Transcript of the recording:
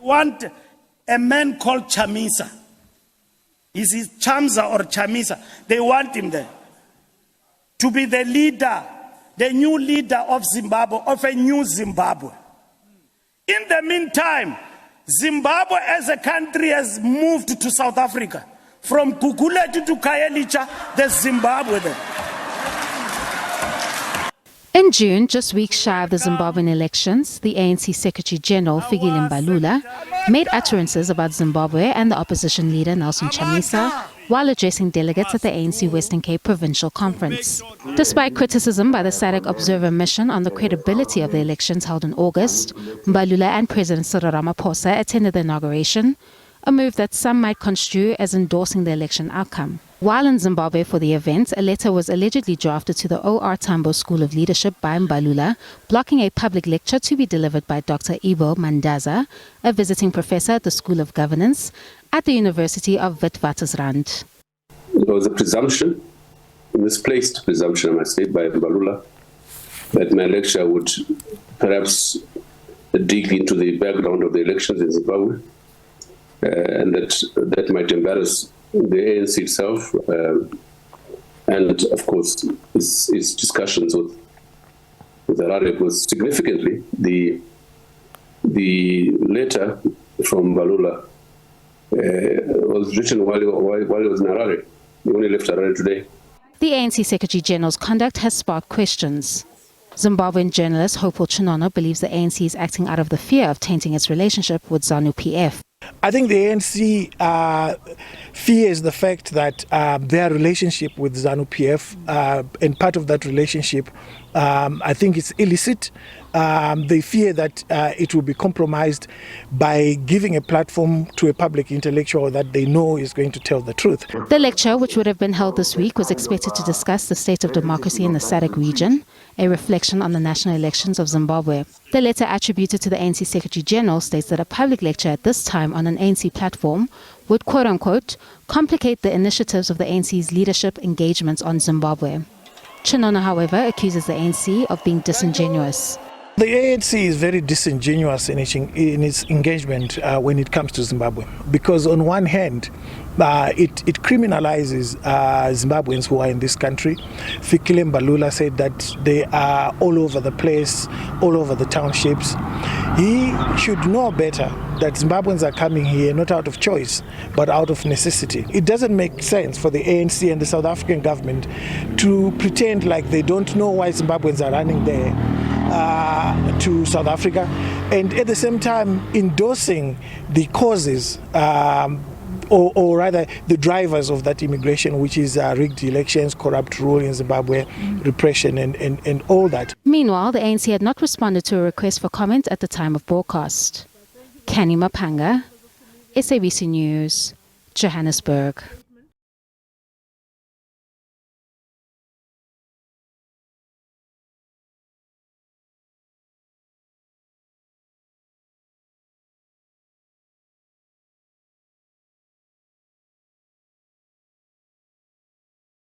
Want a man called Chamisa. Is it Chamsa or Chamisa? They want him there to be the leader, the new leader of Zimbabwe, of a new Zimbabwe. In the meantime, Zimbabwe as a country has moved to South Africa. From Gugulethu to Khayelitsha, there's Zimbabwe there. In June, just weeks shy of the Zimbabwean elections, the ANC Secretary General Fikile Mbalula made utterances about Zimbabwe and the opposition leader Nelson Chamisa while addressing delegates at the ANC Western Cape Provincial Conference. Despite criticism by the SADC Observer Mission on the credibility of the elections held in August, Mbalula and President Cyril Ramaphosa attended the inauguration, a move that some might construe as endorsing the election outcome. While in Zimbabwe for the event, a letter was allegedly drafted to the O.R. Tambo School of Leadership by Mbalula, blocking a public lecture to be delivered by Dr. Ibo Mandaza, a visiting professor at the School of Governance at the University of Witwatersrand. There was a presumption, a misplaced presumption, I must say, by Mbalula, that my lecture would perhaps dig into the background of the elections in Zimbabwe, and that might embarrass the ANC itself, and of course its discussions with Harare, because significantly the letter from Mbalula was written while he was in Harare. He only left Harare today. The ANC Secretary General's conduct has sparked questions. Zimbabwean journalist Hopeful Chinono believes the ANC is acting out of the fear of tainting its relationship with ZANU-PF. I think the ANC fears the fact that their relationship with ZANU-PF, and part of that relationship, I think it's illicit. They fear that it will be compromised by giving a platform to a public intellectual that they know is going to tell the truth. The lecture, which would have been held this week, was expected to discuss the state of democracy in the SADC region, a reflection on the national elections of Zimbabwe. The letter attributed to the ANC Secretary General states that a public lecture at this time on an ANC platform would, quote-unquote, complicate the initiatives of the ANC's leadership engagements on Zimbabwe. Chinono, however, accuses the ANC of being disingenuous. The ANC is very disingenuous in its engagement when it comes to Zimbabwe, because on one hand, it criminalizes Zimbabweans who are in this country. Fikile Mbalula said that they are all over the place, all over the townships. He should know better that Zimbabweans are coming here not out of choice, but out of necessity. It doesn't make sense for the ANC and the South African government to pretend like they don't know why Zimbabweans are running there to South Africa, and at the same time endorsing the causes or rather the drivers of that immigration, which is rigged elections, corrupt rule in Zimbabwe, repression and all that. Meanwhile, the ANC had not responded to a request for comment at the time of broadcast. Kani Mapanga, SABC News, Johannesburg.